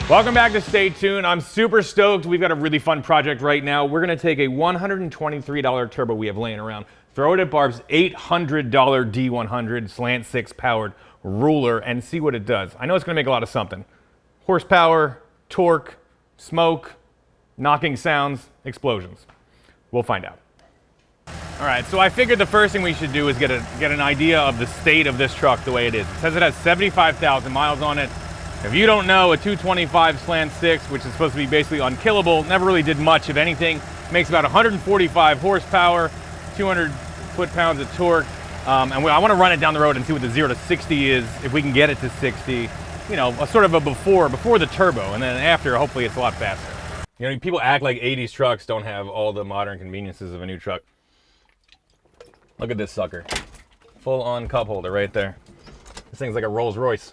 Welcome back to Stay Tuned. I'm super stoked. We've got a really fun project right now. We're going to take a $123 turbo we have laying around, throw it at Barb's $800 D100 slant 6 powered ruler and see what it does. I know it's going to make a lot of something. Horsepower, torque, smoke, knocking sounds, explosions. We'll find out. All right, so I figured the first thing we should do is get an idea of the state of this truck the way it is. It says it has 75,000 miles on it. If you don't know, a 225 slant 6, which is supposed to be basically unkillable, never really did much of anything. Makes about 145 horsepower, 200 foot-pounds of torque. I want to run it down the road and see what the 0 to 60 is, if we can get it to 60. You know, a sort of a before the turbo, and then after, hopefully it's a lot faster. You know, people act like 80s trucks don't have all the modern conveniences of a new truck. Look at this sucker. Full-on cup holder right there. This thing's like a Rolls Royce.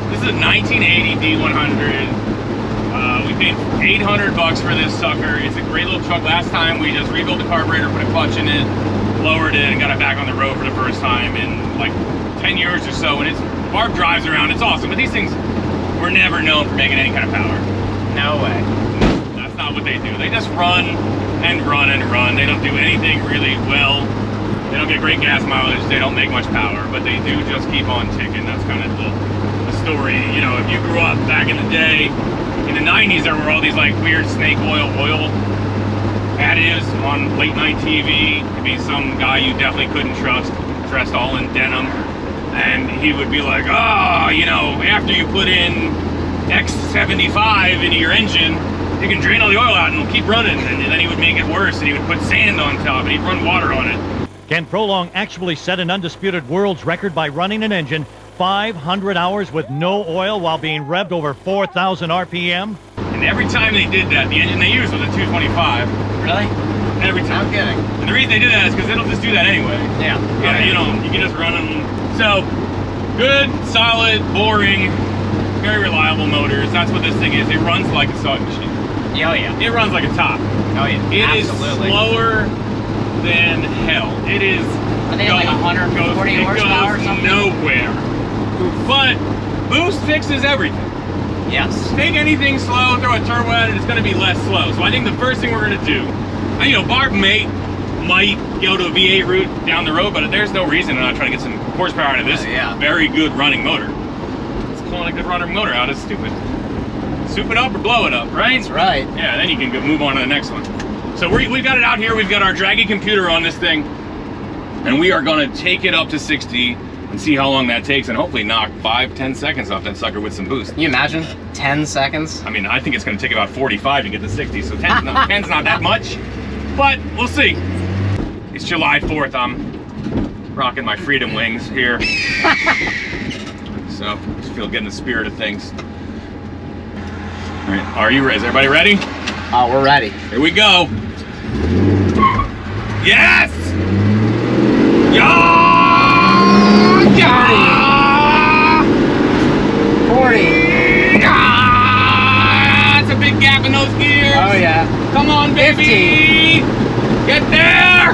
This is a 1980 D100. We paid $800 for this sucker. It's a great little truck. Last time we just rebuilt the carburetor, put a clutch in it, lowered it, and got it back on the road for the first time in like 10 years or so. And Barb drives around. It's awesome. But these things were never known for making any kind of power. No way. That's not what they do. They just run and run and run. They don't do anything really well. They don't get great gas mileage. They don't make much power, but they do just keep on ticking. That's kind of the story. You know, if you grew up back in the day, in the 90s, there were all these like weird snake oil additives on late night TV. It'd be some guy you definitely couldn't trust, dressed all in denim, and he would be like, oh, you know, after you put in X75 into your engine, you can drain all the oil out and it'll keep running. And then he would make it worse, and he would put sand on top and he'd run water on it. Ken Prolong actually set an undisputed world's record by running an engine 500 hours with no oil while being revved over 4,000 RPM. And every time they did that, the engine they used was a 225. Really? Every time. I'm kidding. And the reason they did that is because it'll just do that anyway. Yeah. Yeah, you know, you can just run them. So, good, solid, boring, very reliable motors. That's what this thing is. It runs like a sawed machine. Oh yeah. It runs like a top. Oh yeah. It Absolutely. is slower than hell. It is. I think like 140 horsepower or something. Nowhere. But boost fixes everything. Yes. Take anything slow, throw a turbo at it, it's going to be less slow. So I think the first thing we're going to do, you know, Barb might go to a V8 route down the road, but there's no reason to not try to get some horsepower out of this very good running motor. It's pulling a good running motor out is stupid. Soup it up or blow it up, right? That's right. Yeah, then you can move on to the next one. So we've got it out here. We've got our draggy computer on this thing, and we are going to take it up to 60 and see how long that takes, and hopefully knock 5-10 seconds off that sucker with some boost. Can you imagine? 10 seconds? I mean, I think it's going to take about 45 to get to 60, so 10's not that much, but we'll see. It's July 4th. I'm rocking my freedom wings here. So, just feel getting the spirit of things. All right, are you ready? Is everybody ready? Oh, we're ready. Here we go. Yes! Yeah! 40. It's a big gap in those gears. Oh yeah. Come on, baby. 50. Get there.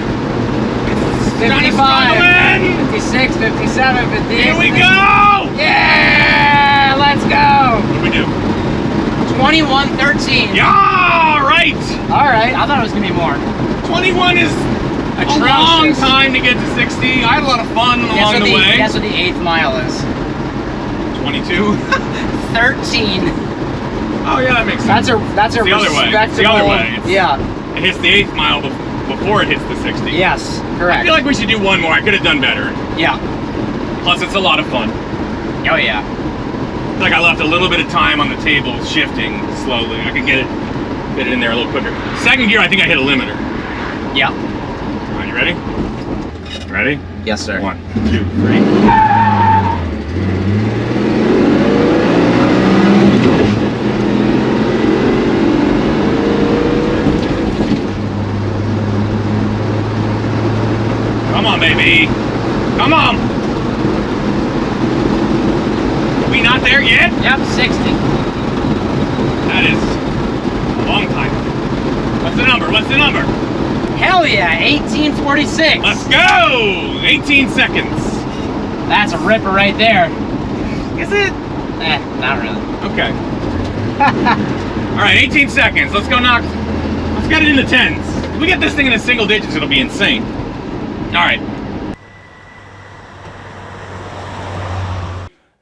55. 56, 57, 58. Here we go. Yeah! Let's go. What do we do? 21:13. Yeah, right. All right. I thought it was gonna be more. 21 is a long time to get to 60. I had a lot of fun along the way. Guess what the 8th mile is? 22. 13. Oh yeah, that makes sense. That's a the other way. respectable. It's the other way. Yeah. It hits the 8th mile before it hits the 60. Yes, correct. I feel like we should do one more. I could have done better. Yeah. Plus, it's a lot of fun. Oh yeah. Like I left a little bit of time on the table shifting slowly. I could get it in there a little quicker. Second gear, I think I hit a limiter. Yeah. All right, you ready? Ready? Yes, sir. 1, 2, 3. Come on, baby. Come on. Are we not there yet? Yep, 60. That is a long time. What's the number? What's the number? Hell yeah, 1846. Let's go! 18 seconds. That's a ripper right there. Is it? Not really. Okay. All right, 18 seconds. Let's go knock. Let's get it in the tens. If we get this thing in the single digits, it'll be insane. All right.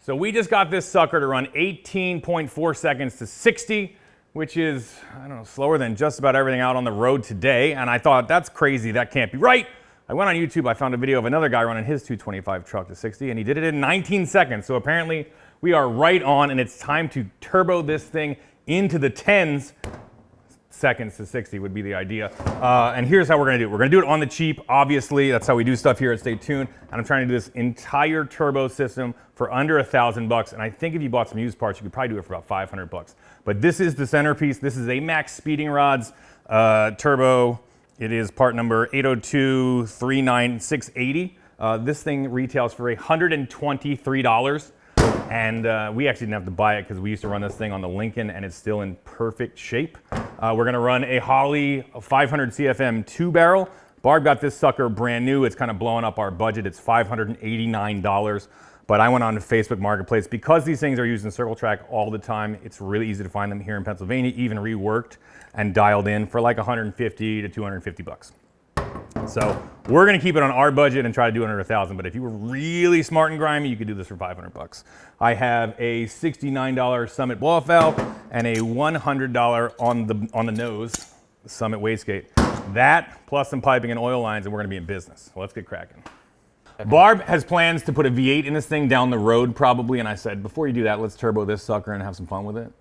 So we just got this sucker to run 18.4 seconds to 60, which is, I don't know, slower than just about everything out on the road today. And I thought, that's crazy. That can't be right. I went on YouTube. I found a video of another guy running his 225 truck to 60, and he did it in 19 seconds. So apparently we are right on, and it's time to turbo this thing into the tens. Seconds to 60 would be the idea. And here's how we're gonna do it. We're gonna do it on the cheap, obviously. That's how we do stuff here at Stay Tuned. And I'm trying to do this entire turbo system for under $1,000 And I think if you bought some used parts, you could probably do it for about $500 But this is the centerpiece. This is a Max Speeding Rods turbo. It is part number 802-39680. This thing retails for $123. And we actually didn't have to buy it because we used to run this thing on the Lincoln and it's still in perfect shape. We're gonna run a Holley 500 CFM 2-barrel. Barb got this sucker brand new. It's kind of blowing up our budget. It's $589. But I went on to Facebook Marketplace. Because these things are used in circle track all the time, it's really easy to find them here in Pennsylvania, even reworked and dialed in for like $150 to $250. So we're gonna keep it on our budget and try to do under $1,000. But if you were really smart and grimy, you could do this for $500. I have a $69 Summit blow-off valve and a $100 on the nose Summit wastegate. That plus some piping and oil lines, and we're gonna be in business. So let's get cracking. Okay. Barb has plans to put a V8 in this thing down the road probably, and I said, before you do that, let's turbo this sucker and have some fun with it.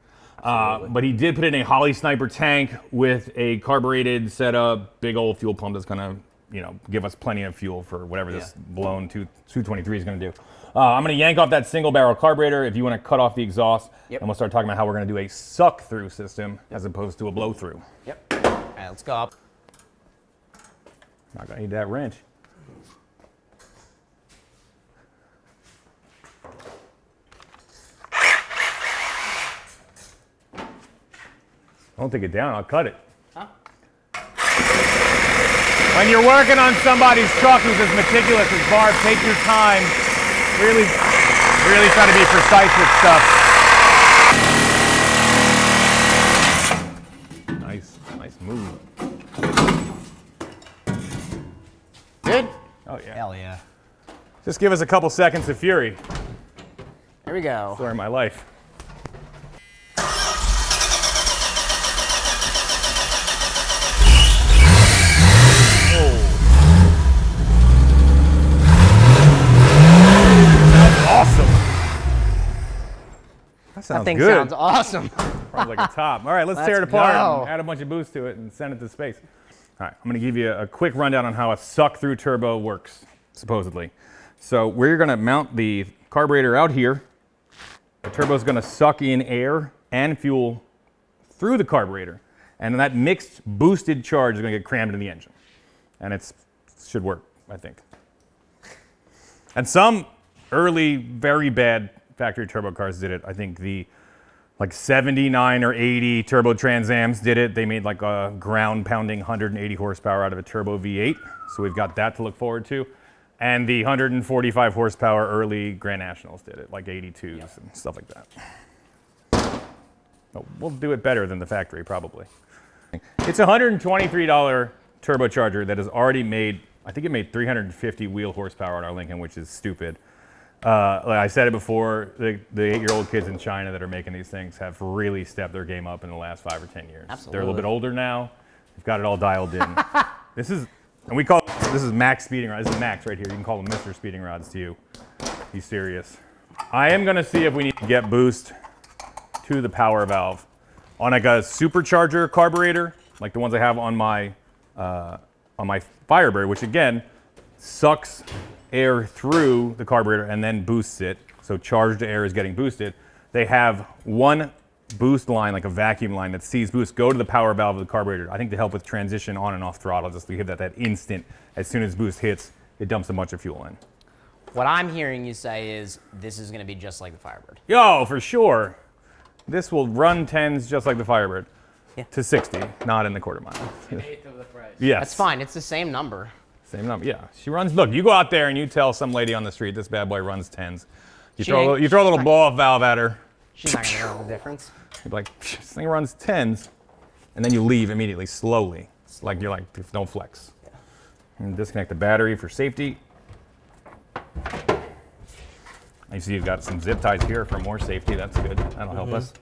But he did put in a Holley Sniper tank with a carbureted setup, big old fuel pump that's gonna, you know, give us plenty of fuel for whatever this blown 223 is gonna do. I'm gonna yank off that single barrel carburetor if you wanna cut off the exhaust, and we'll start talking about how we're gonna do a suck through system as opposed to a blow through. Yep. All right, let's go up. Not gonna need that wrench. Don't take it down, I'll cut it. Huh? When you're working on somebody's truck who's as meticulous as Barb, take your time. Really try to be precise with stuff. Nice move. Good? Oh yeah. Hell yeah. Just give us a couple seconds of fury. There we go. Story of my life. That thing good. sounds awesome. Sounds like a top. All right, let's tear it apart and add a bunch of boost to it and send it to space. All right, I'm gonna give you a quick rundown on how a suck-through turbo works, supposedly. So we're gonna mount the carburetor out here. The turbo's gonna suck in air and fuel through the carburetor. And that mixed boosted charge is gonna get crammed in the engine. And it should work, I think. And some early, very bad factory turbo cars did it. I think the like 79 or 80 turbo Trans Ams did it. They made like a ground pounding 180 horsepower out of a turbo V8. So we've got that to look forward to. And the 145 horsepower early Grand Nationals did it, like 82s and stuff like that. Oh, we'll do it better than the factory probably. It's a $123 turbocharger that has already made, I think it made 350 wheel horsepower on our Lincoln, which is stupid. Like I said it before, the 8-year-old kids in China that are making these things have really stepped their game up in the last 5 or 10 years. Absolutely. They're a little bit older now. They've got it all dialed in. This is Max Speeding Rods. This is Max right here. You can call them Mr. Speeding Rods to you. Be serious. I am gonna see if we need to get boost to the power valve on like a supercharger carburetor, like the ones I have on my Firebird, which again sucks air through the carburetor and then boosts it. So charged air is getting boosted. They have one boost line, like a vacuum line that sees boost go to the power valve of the carburetor. I think to help with transition on and off throttle, just to give that instant. As soon as boost hits, it dumps a bunch of fuel in. What I'm hearing you say is this is going to be just like the Firebird. Yo, for sure. This will run 10s just like the Firebird to 60, not in the quarter mile. An eighth of the price. Yes. That's fine. It's the same number. Same number, yeah. She runs, look, you go out there and you tell some lady on the street this bad boy runs 10s. You throw a little blow-off valve at her. She's not going to know the difference. You're like, this thing runs 10s. And then you leave immediately, slowly. It's like, you're like, don't flex. Yeah. And disconnect the battery for safety. You see you've got some zip ties here for more safety. That's good. That'll help us.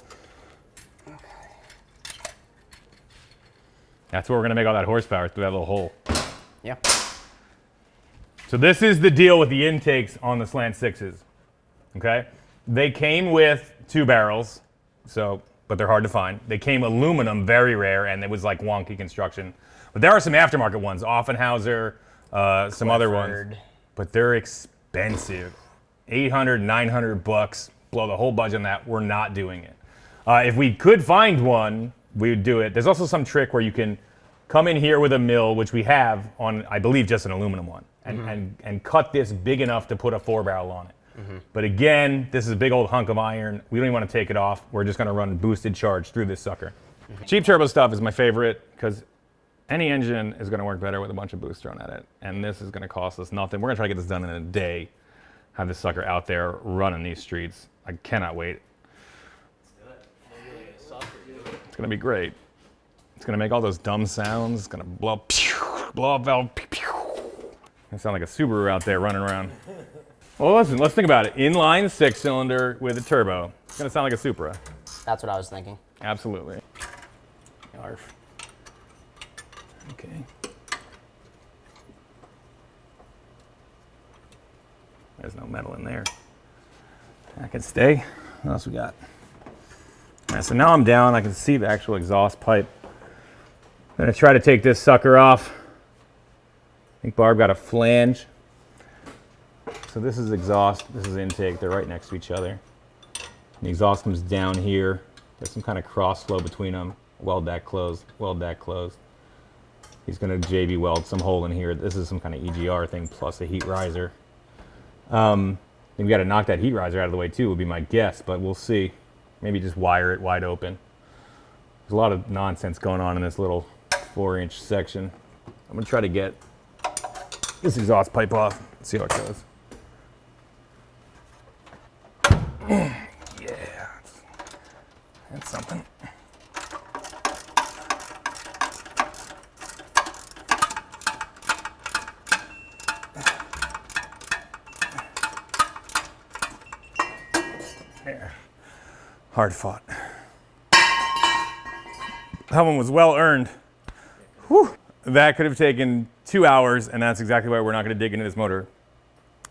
Okay. That's where we're going to make all that horsepower, through that little hole. Yep. So this is the deal with the intakes on the Slant 6s. Okay? They came with 2 barrels, but they're hard to find. They came aluminum, very rare, and it was like wonky construction. But there are some aftermarket ones, Offenhauser, some other ones. But they're expensive. $800, $900, blow the whole budget on that. We're not doing it. If we could find one, we would do it. There's also some trick where you can come in here with a mill, which we have on, I believe, just an aluminum one, and cut this big enough to put a 4-barrel on it. But again, this is a big old hunk of iron. We don't even want to take it off. We're just going to run boosted charge through this sucker. Cheap turbo stuff is my favorite because any engine is going to work better with a bunch of boost thrown at it. And this is going to cost us nothing. We're going to try to get this done in a day. Have this sucker out there running these streets. I cannot wait. It's going to be great. It's going to make all those dumb sounds. It's going to blow up valve. It sound like a Subaru out there running around. Well, listen, let's think about it. Inline 6-cylinder with a turbo. It's going to sound like a Supra. That's what I was thinking. Absolutely. Arf. Okay. There's no metal in there. That can stay. What else we got? All right, so now I'm down. I can see the actual exhaust pipe. I'm going to try to take this sucker off. I think Barb got a flange. So this is exhaust, this is intake. They're right next to each other. The exhaust comes down here. There's some kind of cross flow between them. Weld that closed, weld that closed. He's going to JB weld some hole in here. This is some kind of EGR thing plus a heat riser. We've got to knock that heat riser out of the way too, would be my guess, but we'll see. Maybe just wire it wide open. There's a lot of nonsense going on in this little 4-inch section. I'm going to try to get this exhaust pipe off, see how it goes. Yeah, that's something. There. Hard fought. That one was well earned. Whew. That could have taken 2 hours, and that's exactly why we're not going to dig into this motor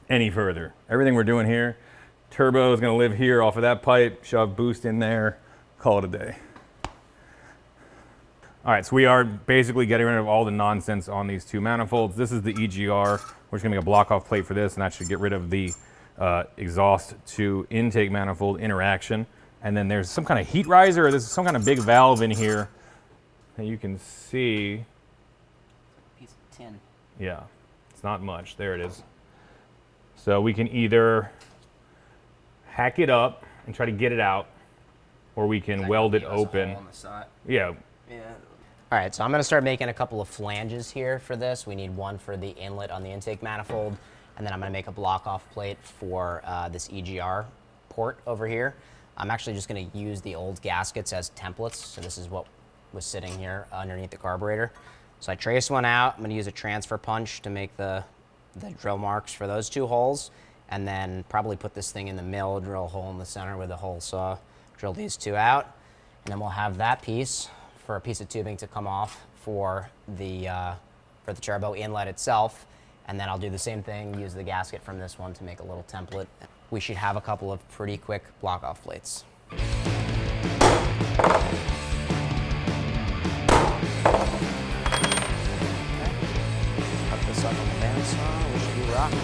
any further. Everything we're doing here, turbo is going to live here off of that pipe, shove boost in there, call it a day. All right, so we are basically getting rid of all the nonsense on these 2 manifolds. This is the EGR. We're just going to make a block-off plate for this, and that should get rid of the exhaust to intake manifold interaction. And then there's some kind of heat riser, or there's some kind of big valve in here that you can see. Piece of tin. Yeah, it's not much. There it is. So we can either hack it up and try to get it out, or we can weld it open. Yeah. Yeah. All right, so I'm going to start making a couple of flanges here for this. We need one for the inlet on the intake manifold, and then I'm going to make a block-off plate for this EGR port over here. I'm actually just going to use the old gaskets as templates. So this is what was sitting here underneath the carburetor. So I traced one out. I'm going to use a transfer punch to make the drill marks for those 2 holes, and then probably put this thing in the mill, drill a hole in the center with a hole saw, drill these 2 out, and then we'll have that piece for a piece of tubing to come off for the turbo inlet itself. And then I'll do the same thing, use the gasket from this one to make a little template. We should have a couple of pretty quick block-off plates. Put this up on the bandsaw, we should be rocking.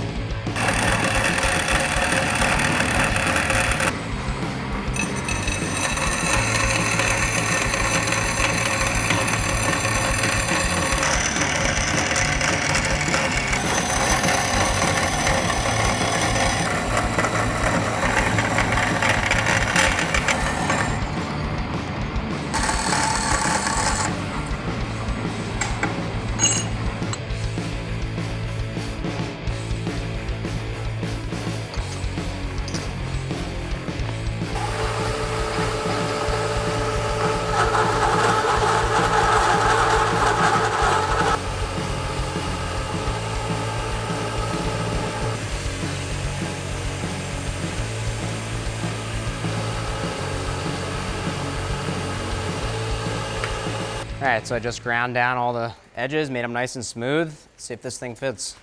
All right, so I just ground down all the edges, made them nice and smooth. Let's see if this thing fits.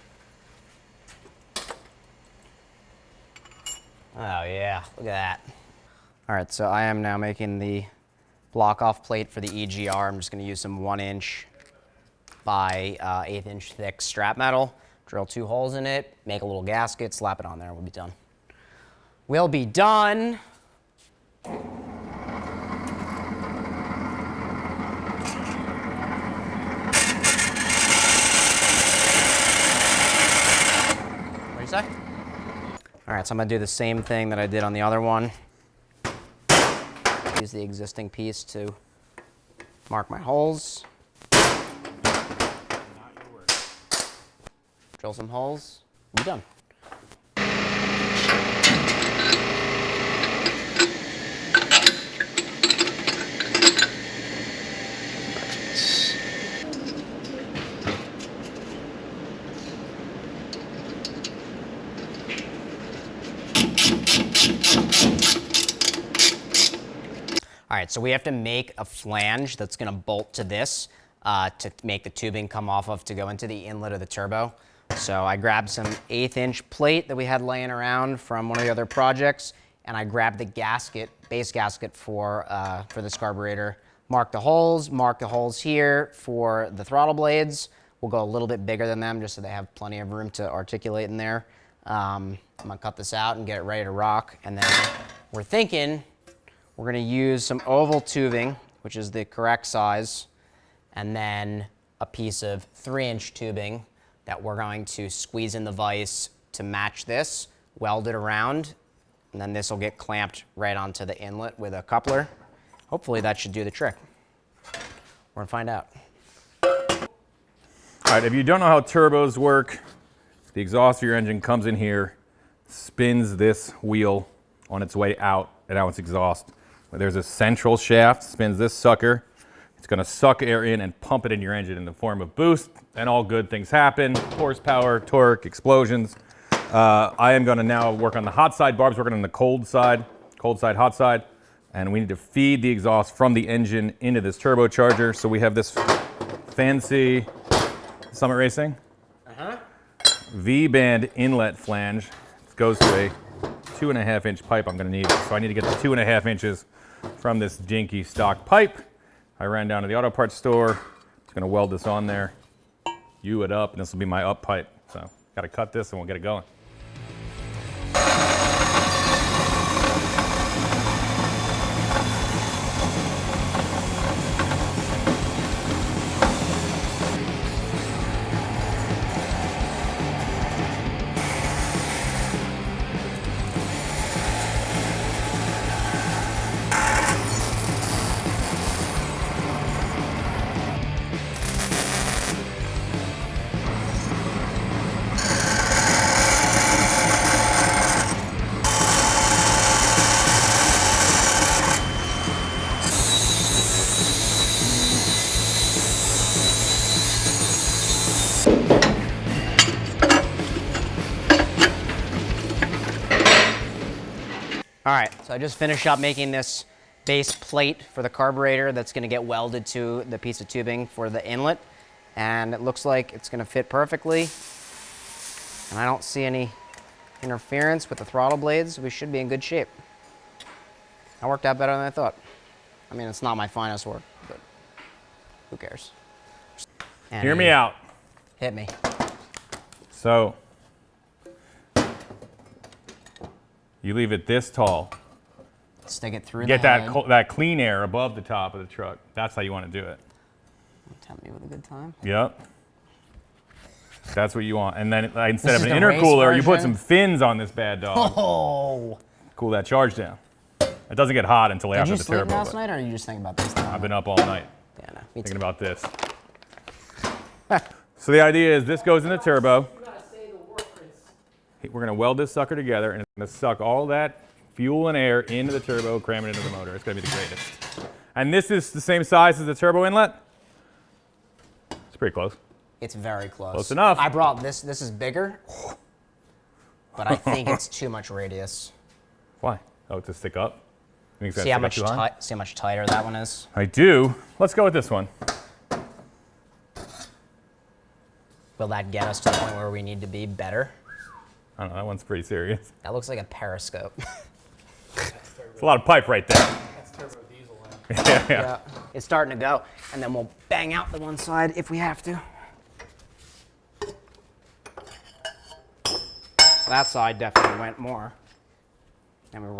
Oh yeah, look at that. All right, so I am now making the block off plate for the EGR. I'm just gonna use some 1" by 1/8" thick strap metal, drill 2 holes in it, make a little gasket, slap it on there, we'll be done. We'll be done. What do you say? All right, so I'm gonna do the same thing that I did on the other one. Use the existing piece to mark my holes. Drill some holes, we'll be done. All right, so we have to make a flange that's gonna bolt to this to make the tubing come off of to go into the inlet of the turbo. So I grabbed some 1/8" plate that we had laying around from one of the other projects, and I grabbed the gasket, base gasket for this carburetor. Mark the holes here for the throttle blades. We'll go a little bit bigger than them just so they have plenty of room to articulate in there. I'm gonna cut this out and get it ready to rock, and then we're thinking we're gonna use some oval tubing, which is the correct size, and then a piece of 3" tubing that we're going to squeeze in the vise to match this, weld it around, and then this will get clamped right onto the inlet with a coupler. Hopefully that should do the trick. We're gonna find out. All right, if you don't know how turbos work, the exhaust of your engine comes in here, spins this wheel on its way out and out its exhaust. There's a central shaft, spins this sucker. It's gonna suck air in and pump it in your engine in the form of boost, and all good things happen. Horsepower, torque, explosions. I am gonna now work on the hot side. Barb's working on the cold side, hot side. And we need to feed the exhaust from the engine into this turbocharger. So we have this fancy Summit Racing V-band inlet flange. It goes to a 2.5" pipe I'm gonna need. So I need to get the 2.5 inches from this dinky stock pipe. I ran down to the auto parts store. Just gonna weld this on there, U it up, and this will be my up pipe. So gotta cut this and we'll get it going. All right, so I just finished up making this base plate for the carburetor that's gonna get welded to the piece of tubing for the inlet. And it looks like it's gonna fit perfectly. And I don't see any interference with the throttle blades. We should be in good shape. That worked out better than I thought. I mean, it's not my finest work, but who cares? And Hear me out. Hit me. So you leave it this tall. Stick it through Get the head. that clean air above the top of the truck. That's how you want to do it. Tempt me with a good time. Yep. That's what you want. And then instead of is an the race intercooler, you put version? some fins on this bad dog. Oh! Cool that charge down. It doesn't get hot until Did after you the sleep turbo. last but night, or are you just thinking about this now? I've been up all night Yeah, no, me thinking too. about this. So the idea is this goes in the turbo. We're gonna weld this sucker together, and it's gonna suck all that fuel and air into the turbo, cram it into the motor. It's gonna be the greatest. And this is the same size as the turbo inlet. It's pretty close. It's very close. Close enough. I brought this. This is bigger, but I think it's too much radius. Why? Oh, to stick up? You think it's See how gonna much stick up too high? see how much tighter that one is. I do. Let's go with this one. Will that get us to the point where we need to be better? I don't know, that one's pretty serious. That looks like a periscope. It's a lot of pipe right there. That's turbo diesel. Yeah. It's starting to go, and then we'll bang out the one side if we have to. That side definitely went more. And we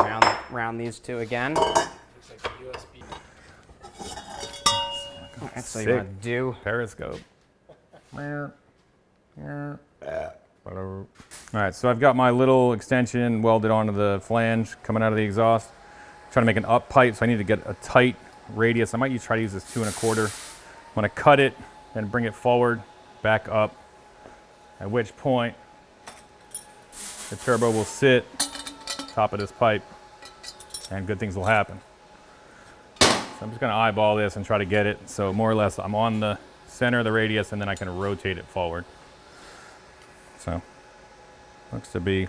round these two again. Looks like a USB. All right, so Sick. you want to do Periscope. Whatever. All right, so I've got my little extension welded onto the flange coming out of the exhaust. Trying to make an up pipe, so I need to get a tight radius. I might try to use this 2 1/4. I'm gonna cut it and bring it forward, back up, at which point the turbo will sit top of this pipe and good things will happen. So I'm just gonna eyeball this and try to get it. So more or less I'm on the center of the radius and then I can rotate it forward. So looks to be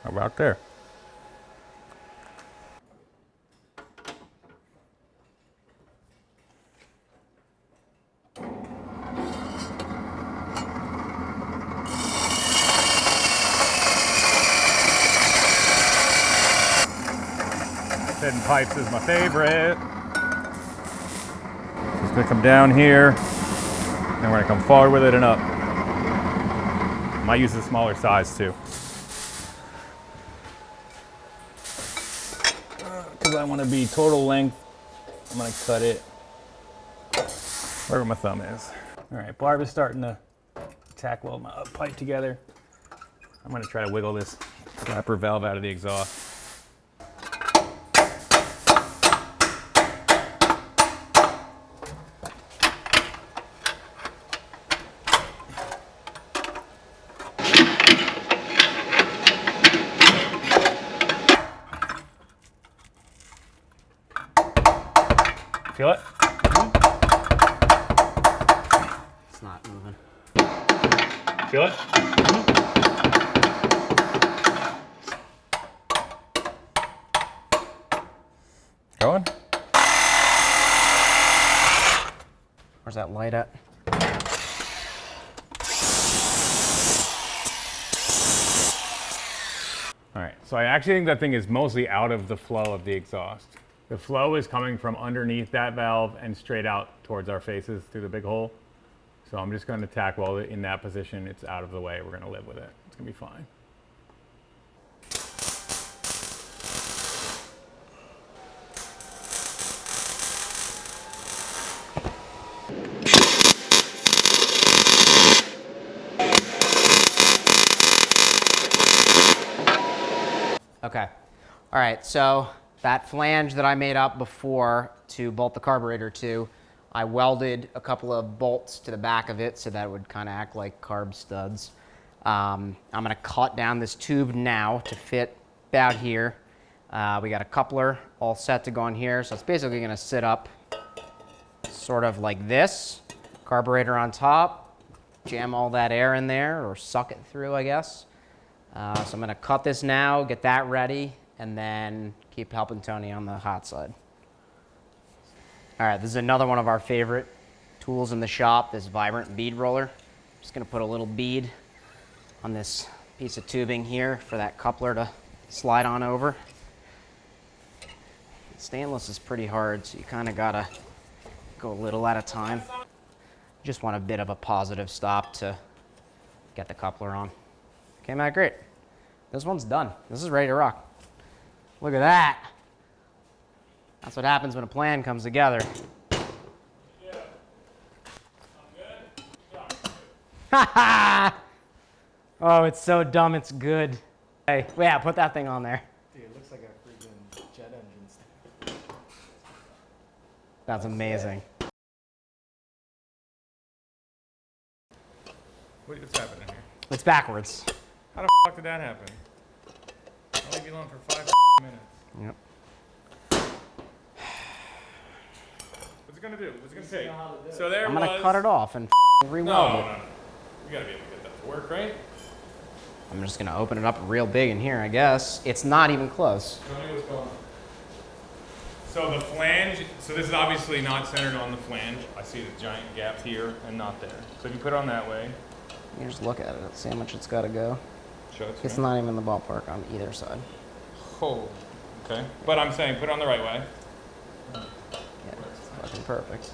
about there. Hidden pipes is my favorite. So it's gonna come down here, and we're gonna come forward with it and up. Might use a smaller size too. Because I want to be total length, I'm gonna cut it wherever my thumb is. All right, barb is starting to tack weld my up pipe together. I'm gonna try to wiggle this flapper valve out of the exhaust. Feel it? It's not moving. Feel it? Going? Where's that light at? All right, so I actually think that thing is mostly out of the flow of the exhaust. The flow is coming from underneath that valve and straight out towards our faces through the big hole. So I'm just going to tack weld it in that position. It's out of the way. We're going to live with it. It's going to be fine. Okay. All right, so that flange that I made up before to bolt the carburetor to, I welded a couple of bolts to the back of it so that it would kind of act like carb studs. I'm going to cut down this tube now to fit about here. We got a coupler all set to go on here, so it's basically going to sit up sort of like this. Carburetor on top, jam all that air in there, or suck it through, I guess. So I'm going to cut this now, get that ready, and then keep helping Tony on the hot side. All right, this is another one of our favorite tools in the shop, this vibrant bead roller. Just going to put a little bead on this piece of tubing here for that coupler to slide on over. Stainless is pretty hard, so you kind of got to go a little at a time. Just want a bit of a positive stop to get the coupler on. Came out great. This one's done. This is ready to rock. Look at that. That's what happens when a plan comes together. Yeah. I'm good. Ha ha! Oh, it's so dumb, it's good. Hey, yeah, put that thing on there. Dude, it looks like a freaking jet engine. That's amazing. What's happening here? It's backwards. How the fuck did that happen? I'll leave you alone for 5 minutes. Yep. What's it gonna do? What's it gonna take? So there I'm was. gonna cut it off and re-weld No, it. no. You gotta be able to get that to work, right? I'm just gonna open it up real big in here, I guess. It's not even close. Tell me what's going on. So the flange, so this is obviously not centered on the flange. I see the giant gap here and not there. So if you put it on that way. You just look at it, see how much it's got to go. Show it to It's me. not even in the ballpark on either side. Oh, okay. But I'm saying put it on the right way. Yeah, it's fucking perfect.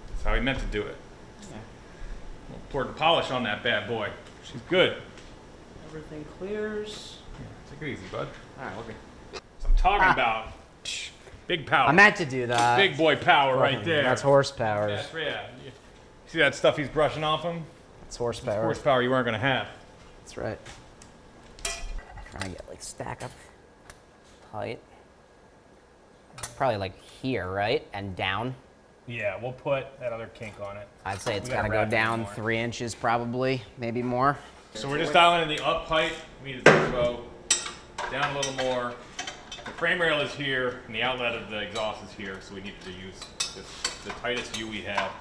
That's how he meant to do it. Yeah. We'll pour the polish on that bad boy. She's good. Everything clears. Take it easy, bud. All right, okay. That's what I'm talking about. Psh, big power. I meant to do that. Big boy power right there. That's horsepower. That's, yeah. See that stuff he's brushing off him? That's horsepower. Horsepower you weren't going to have. That's right. Trying to get like stack up height. Probably like here, right? And down. Yeah, we'll put that other kink on it. I'd say it's We got to gotta go wrap it down more. 3 inches probably, maybe more. So we're just dialing in the up height. We need the turbo down a little more. The frame rail is here, and the outlet of the exhaust is here, so we need to use the tightest U we have.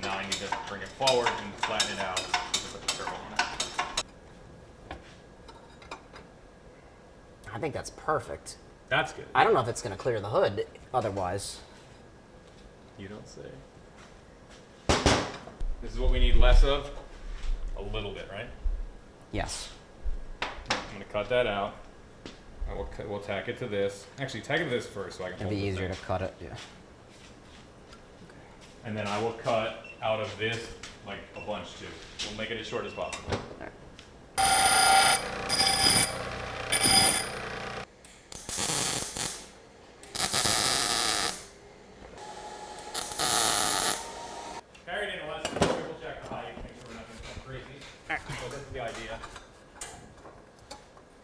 Now I need to bring it forward and flatten it out. Put the turbo on it. I think that's perfect. That's good. I don't know if it's going to clear the hood otherwise. You don't say. This is what we need less of. A little bit, right? Yes. I'm gonna cut that out. We'll tack it to this. Actually, tack it to this first so I can It'd hold be this easier thing. to cut it, yeah. And then I will cut out of this like a bunch too. We'll make it as short as possible. Carry it in less. Triple check the height. Make sure nothing's crazy. So this is the idea.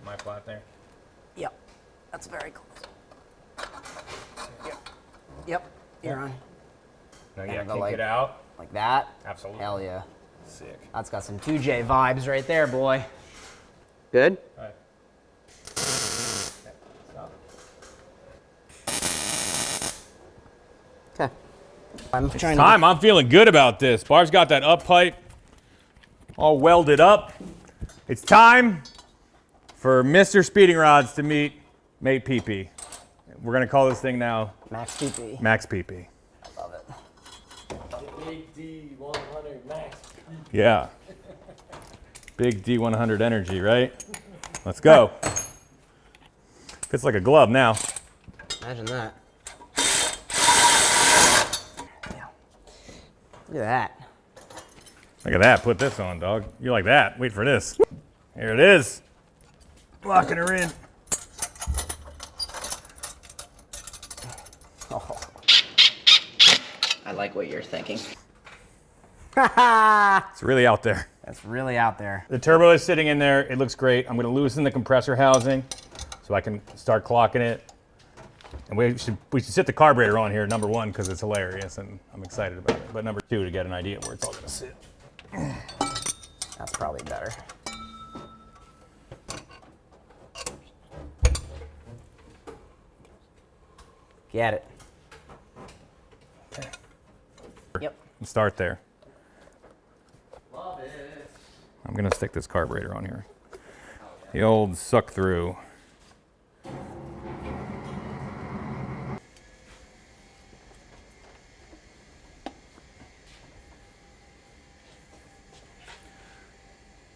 Am I flat there? Yep. That's very close. Yep. You're on. No, And yeah, go kink like- it out. Like that. Absolutely. Hell yeah. Sick. That's got some 2J vibes right there, boy. Good? All right. Stop. Okay. I'm trying Time. I'm feeling good about this. Barb's got that up pipe all welded up. It's time for Mr. Speeding Rods to meet Mate PP. We're gonna call this thing now Max PP. Max PP. Love it. Big D100 max. Yeah. Big D100 energy, right? Let's go. Fits like a glove now. Imagine that. Yeah. Look at that. Look at that. Put this on, dog. You like that? Wait for this. Here it is. Locking her in. Oh. I like what you're thinking. It's really out there. That's really out there. The turbo is sitting in there. It looks great. I'm going to loosen the compressor housing so I can start clocking it. And we should sit the carburetor on here, number one, because it's hilarious and I'm excited about it. But number two, to get an idea of where it's all going to sit. That's probably better. Get it. Okay. Yep. And start there. Love it. I'm going to stick this carburetor on here. The old suck through.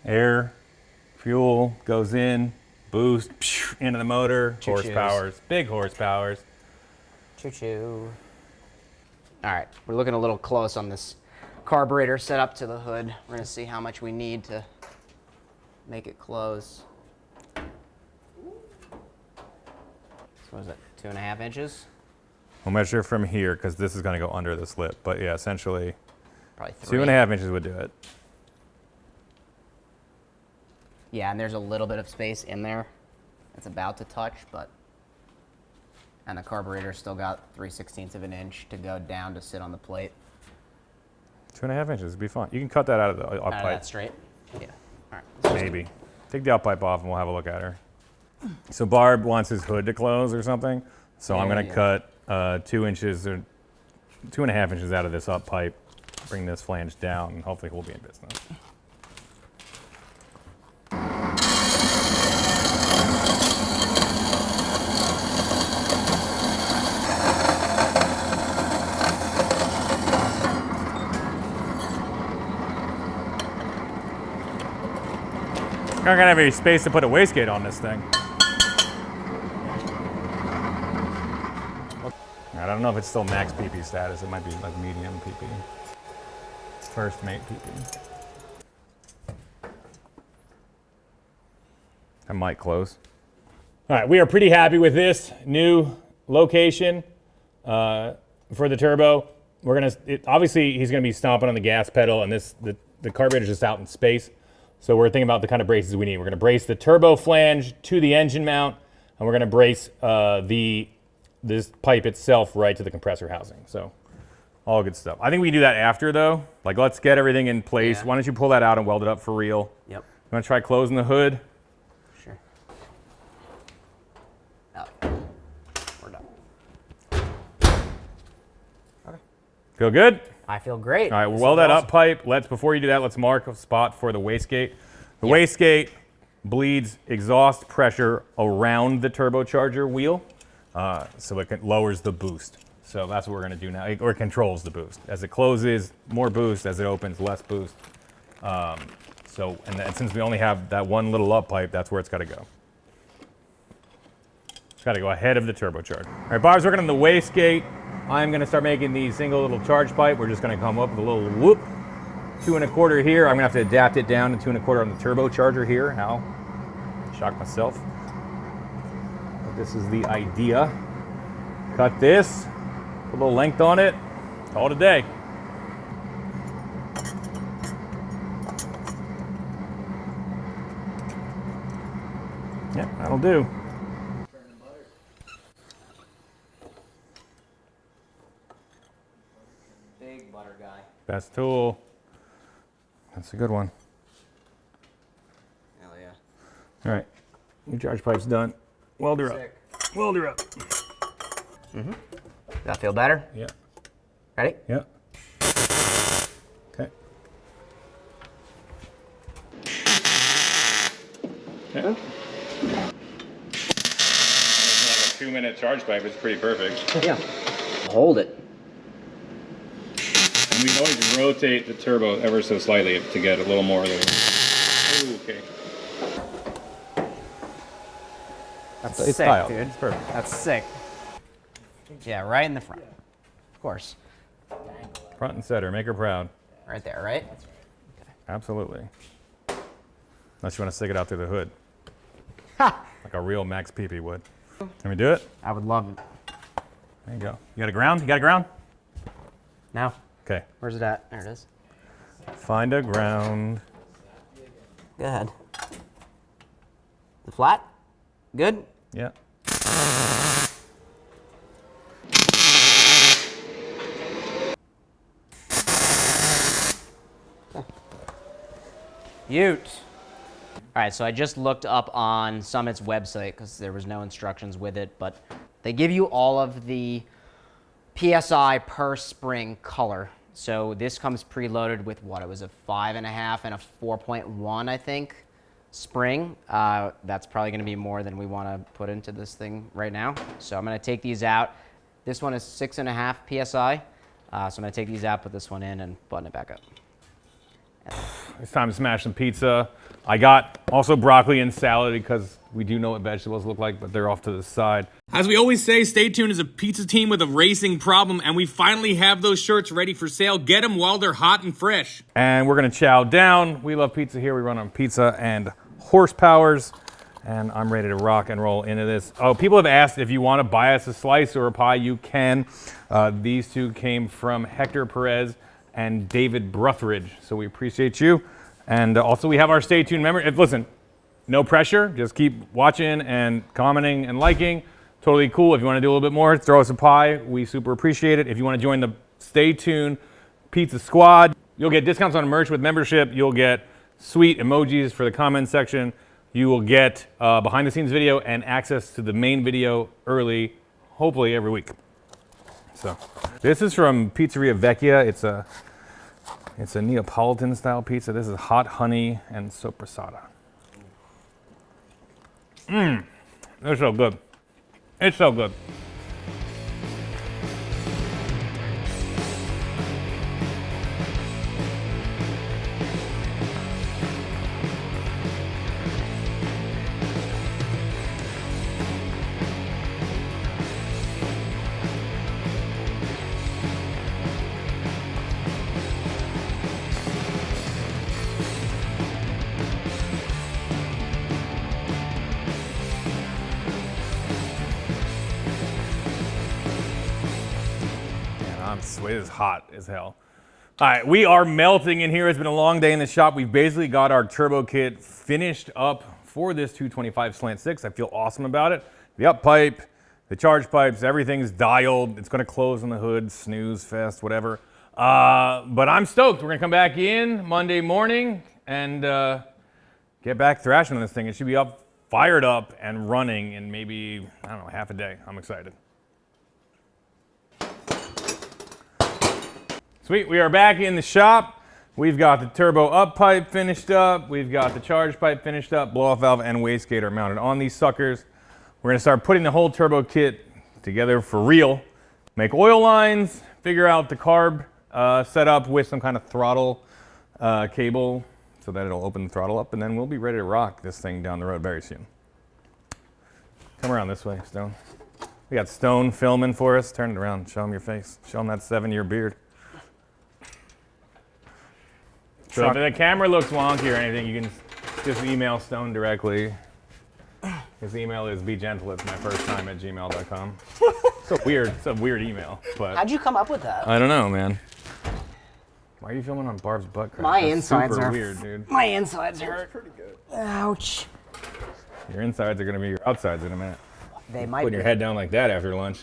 Air, fuel goes in, boost into the motor, Choo-choos. horsepowers, big horsepowers. Choo-choo. All right, we're looking a little close on this carburetor set up to the hood. We're gonna see how much we need to make it close. So what is it, 2.5 inches? We'll measure from here because this is going to go under this lip. But yeah, essentially Probably 3. 2.5 inches would do it. Yeah, and there's a little bit of space in there. It's about to touch, but And the carburetor's still got 3/16 of an inch to go down to sit on the plate. 2.5 inches would be fine. You can cut that out of the up Out of pipe. that straight? Yeah. All right. Maybe. Take the up pipe off and we'll have a look at her. So Barb wants his hood to close or something. So I'm going to cut 2 inches or 2.5 inches out of this up pipe, bring this flange down, and hopefully we'll be in business. I'm not gonna have any space to put a wastegate on this thing. I don't know if it's still max PP status. It might be like medium PP. First mate PP. That might close. All right, we are pretty happy with this new location for the turbo. We're gonna, obviously he's gonna be stomping on the gas pedal, and the carburetor's just out in space. So we're thinking about the kind of braces we need. We're gonna brace the turbo flange to the engine mount, and we're gonna brace this pipe itself right to the compressor housing. So all good stuff. I think we can do that after though. Like, let's get everything in place. Yeah. Why don't you pull that out and weld it up for real? Yep. You wanna try closing the hood? Sure. Oh, we're done. Feel good? I feel great. All right, we'll This weld is that awesome. up pipe. Before you do that, let's mark a spot for the wastegate. The wastegate bleeds exhaust pressure around the turbocharger wheel, so it lowers the boost. So that's what we're gonna do now, or it controls the boost. As it closes, more boost. As it opens, less boost. And since we only have that one little up pipe, that's where it's gotta go. It's gotta go ahead of the turbocharger. All right, Bob's working on the wastegate. I'm gonna start making the single little charge pipe. We're just gonna come up with a little whoop, 2 1/4 here. I'm gonna have to adapt it down to 2 1/4 on the turbocharger here. How? Shock myself. But this is the idea. Cut this, put a little length on it, call it a day. Yeah, that'll do. Big butter guy. Best tool. That's a good one. Hell yeah. All right, new charge pipe's done. Weld her up. Sick. Weld her up. Does that feel better? Yeah. Ready? Yeah. Okay. Yeah. Like a 2-minute charge pipe, it's pretty perfect. Yeah. Hold it. And we can always rotate the turbo ever so slightly to get a little more of the. Ooh, okay. That's It's sick, dialed. dude. It's perfect. That's sick. Yeah, right in the front. Of course. Front and center, make her proud. Right there, right? Absolutely. Unless you want to stick it out through the hood. Ha! Like a real Max PP would. Can we do it? I would love it. There you go. You got a ground? You got a ground? Now, Okay. where's it at? There it is. Find a ground. Go ahead. The flat? Good? Yeah. Ute. All right, so I just looked up on Summit's website because there was no instructions with it, but they give you all of the PSI per spring color. So this comes preloaded with what? It was a 5.5 and a 4.1, I think, spring. That's probably going to be more than we want to put into this thing right now. So I'm going to take these out. This one is 6.5 PSI. So I'm going to take these out, put this one in, and button it back up. It's time to smash some pizza. I got also broccoli and salad because we do know what vegetables look like, but they're off to the side. As we always say, Stay Tuned is a pizza team with a racing problem, and we finally have those shirts ready for sale. Get them while they're hot and fresh. And we're gonna chow down. We love pizza here. We run on pizza and horsepowers, and I'm ready to rock and roll into this. Oh, people have asked if you want to buy us a slice or a pie, you can. These two came from Hector Perez and David Bruthridge, so we appreciate you. And also we have our Stay Tuned member. Listen, no pressure, just keep watching and commenting and liking. totally cool. If you want to do a little bit more, throw us a pie. We super appreciate it. If you want to join the Stay Tuned Pizza Squad, you'll get discounts on merch with membership. You'll get sweet emojis for the comments section. You will get behind the scenes video and access to the main video early, hopefully every week. So this is from Pizzeria Vecchia. It's a Neapolitan style pizza. This is hot honey and soppressata. It's so good. It's so good. It is hot as hell. All right, we are melting in here. It's been a long day in the shop. We've basically got our turbo kit finished up for this 225 slant 6. I feel awesome about it. The up pipe, the charge pipes, everything's dialed. It's gonna close on the hood, snooze fest, whatever. But I'm stoked. We're gonna come back in Monday morning and get back thrashing on this thing. It should be up, fired up and running in maybe, I don't know, half a day. I'm excited. Sweet, we are back in the shop. We've got the turbo up pipe finished up. We've got the charge pipe finished up. Blow off valve and wastegate are mounted on these suckers. We're gonna start putting the whole turbo kit together for real. Make oil lines, figure out the carb setup with some kind of throttle cable so that it'll open the throttle up, and then we'll be ready to rock this thing down the road very soon. Come around this way, Stone. We got Stone filming for us. Turn it around, show him your face. Show him that 7-year beard. So if the camera looks wonky or anything, you can just email Stone directly. His email is begentleitsmyfirsttime@gmail.com. It's a weird email, but How'd you come up with that? I don't know, man. Why are you filming on Barb's butt crack? My That's insides super are weird, dude. My insides hurt. Pretty good. Ouch. Your insides are gonna be your outsides in a minute. They might Putting be. your head down like that after lunch.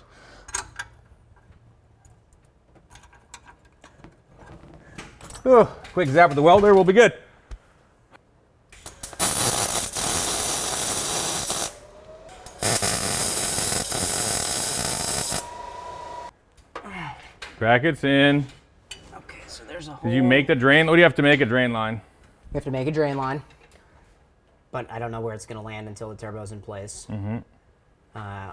Oh, quick zap with the welder, we'll be good. Brackets in. Okay, so there's a hole. Did you make the drain? What do you have to make a drain line? We have to make a drain line, but I don't know where it's going to land until the turbo's in place. Mm-hmm.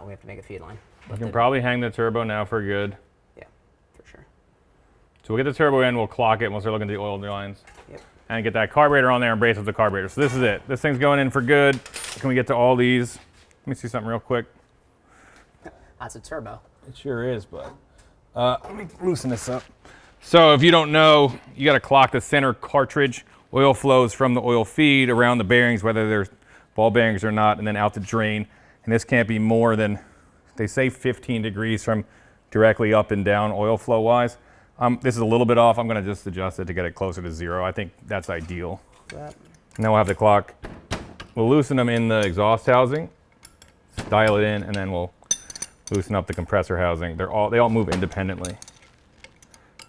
We have to make a feed line. You can probably hang the turbo now for good. Yeah, for sure. So we'll get the turbo in, we'll clock it, and we'll start looking at the oil lines. Yep. And get that carburetor on there and brace up the carburetor. So this is it. This thing's going in for good. Can we get to all these? Let me see something real quick. That's a turbo. It sure is, but let me loosen this up. So if you don't know, you got to clock the center cartridge. Oil flows from the oil feed around the bearings, whether they're ball bearings or not, and then out the drain. And this can't be more than, they say 15 degrees from directly up and down oil flow wise. This is a little bit off. I'm going to just adjust it to get it closer to 0. I think that's ideal. And then we'll have the clock. We'll loosen them in the exhaust housing, dial it in, and then we'll loosen up the compressor housing. They all move independently.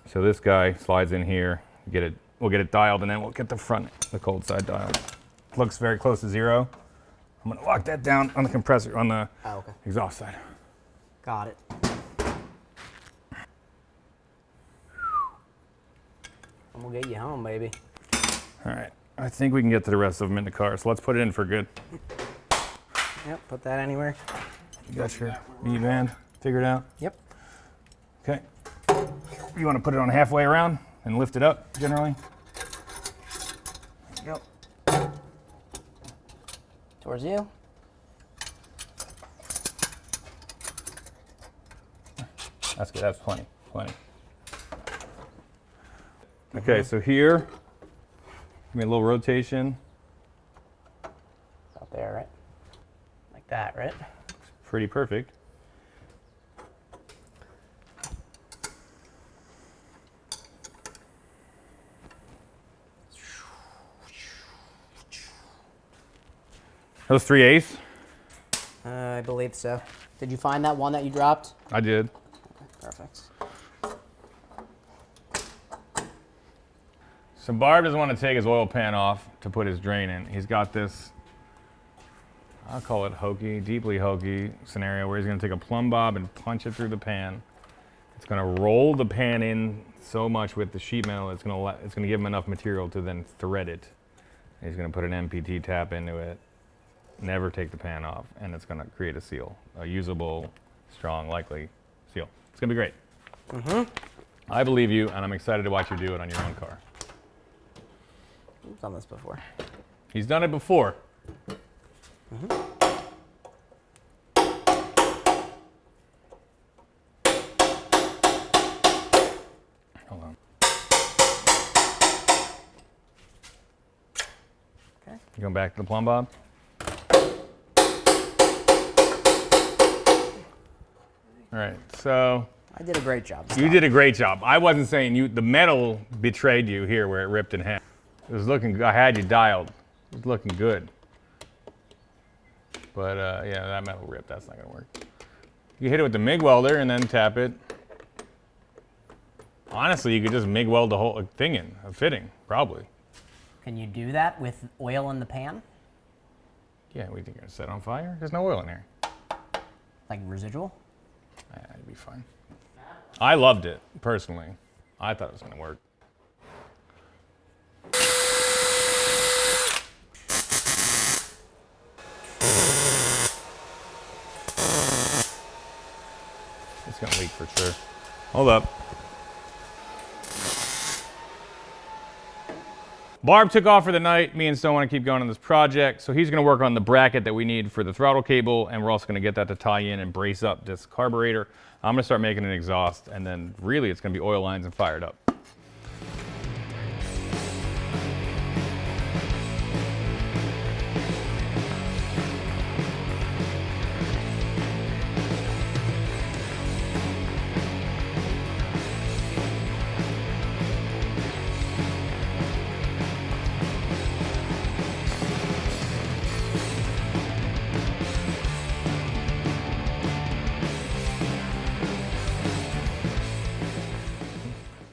So this guy slides in here. We'll get it dialed, and then we'll get the cold side dialed. Looks very close to 0. I'm going to lock that down on the compressor, on the exhaust side. Got it. And we'll get you home, baby. All right. I think we can get to the rest of them in the car, so let's put it in for good. Yep, put that anywhere. You got your V-band figured out? Yep. Okay. You want to put it on halfway around and lift it up, generally? There you go. Towards you. That's good. That's plenty. Okay, so here, give me a little rotation. Out there, right? Like that, right? Pretty perfect. Those 3/8? I believe so. Did you find that one that you dropped? I did. Perfect. So Barb doesn't want to take his oil pan off to put his drain in. He's got this, I'll call it hokey, deeply hokey scenario where he's going to take a plumb bob and punch it through the pan. It's going to roll the pan in so much with the sheet metal, it's going to give him enough material to then thread it. He's going to put an MPT tap into it, never take the pan off, and it's going to create a seal, a usable, strong, likely seal. It's going to be great. I believe you, and I'm excited to watch you do it on your own car. I've done this before. He's done it before. Hold on. Okay. You going back to the plumb bob? All right, so I did a great job. you did a great job. I wasn't saying you, the metal betrayed you here where it ripped in half. It was looking, I had you dialed. It was looking good. But yeah, that metal ripped, that's not gonna work. You hit it with the MIG welder and then tap it. Honestly, you could just MIG weld the whole thing in, a fitting, probably. Can you do that with oil in the pan? Yeah, we think you're gonna set it on fire? There's no oil in there. Like residual? It'd be fine. I loved it, personally. I thought it was gonna work. It's gonna leak for sure. Hold up. Barb took off for the night. Me and Stone want to keep going on this project. So he's going to work on the bracket that we need for the throttle cable, and we're also going to get that to tie in and brace up this carburetor. I'm going to start making an exhaust, and then really it's going to be oil lines and fired up.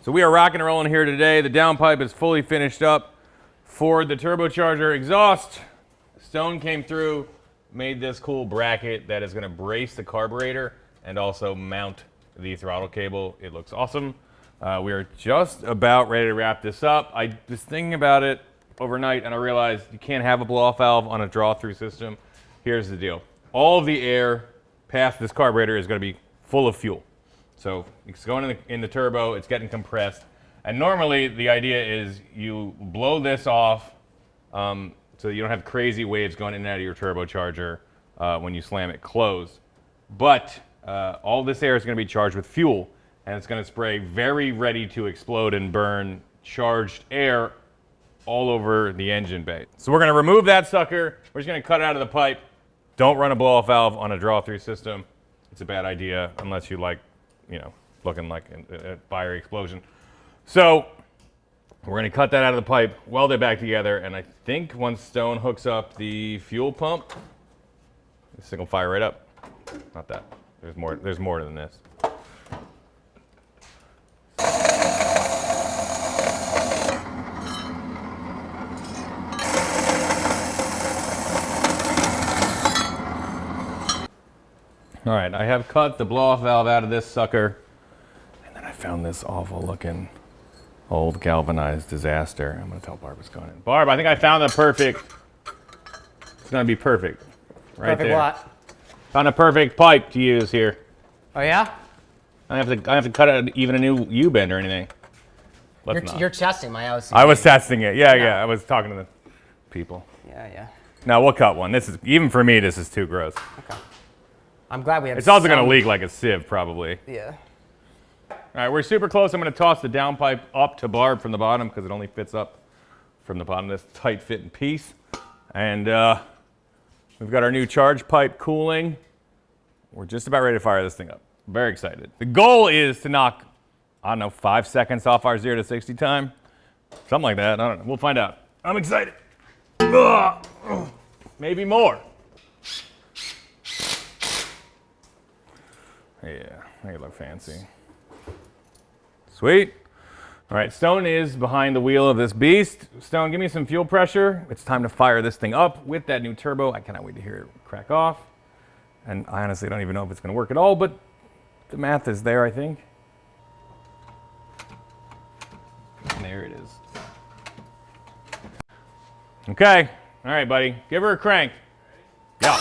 So we are rocking and rolling here today. The downpipe is fully finished up for the turbocharger exhaust. Stone came through, made this cool bracket that is going to brace the carburetor and also mount the throttle cable. It looks awesome. We are just about ready to wrap this up. I was thinking about it overnight and I realized you can't have a blow-off valve on a draw-through system. Here's the deal. All of the air past this carburetor is going to be full of fuel. So it's going in the turbo, it's getting compressed. And normally the idea is you blow this off so you don't have crazy waves going in and out of your turbocharger when you slam it closed. But all this air is going to be charged with fuel, and it's going to spray very ready to explode and burn charged air all over the engine bay. So we're going to remove that sucker. We're just going to cut it out of the pipe. Don't run a blow-off valve on a draw-through system. It's a bad idea unless you like, you know, looking like a fiery explosion. So we're going to cut that out of the pipe, weld it back together, and I think once Stone hooks up the fuel pump, this thing will fire right up. Not that. There's more than this. All right, I have cut the blow-off valve out of this sucker, and then I found this awful-looking old galvanized disaster. I'm gonna tell Barb what's going in. Barb, I think I found the perfect. It's gonna be perfect, right Perfect there. what? Found a perfect pipe to use here. Oh yeah? I don't have to cut out even a new U-bend or anything. You're testing my OCD. I was testing it. Yeah. I was talking to the people. Yeah. No, we'll cut one. This is, even for me, this is too gross. Okay. I'm glad we have It's also some... gonna leak like a sieve, probably. Yeah. All right, we're super close. I'm going to toss the downpipe up to Barb from the bottom because it only fits up from the bottom of this tight-fitting piece. And we've got our new charge pipe cooling. We're just about ready to fire this thing up. Very excited. The goal is to knock, I don't know, 5 seconds off our 0 to 60 time. Something like that. I don't know. We'll find out. I'm excited. Ugh. Maybe more. Yeah, they look fancy. Sweet. All right, Stone is behind the wheel of this beast. Stone, give me some fuel pressure. It's time to fire this thing up with that new turbo. I cannot wait to hear it crack off. And I honestly don't even know if it's gonna work at all, but the math is there, I think. And there it is. Okay, all right, buddy. Give her a crank. Yeah.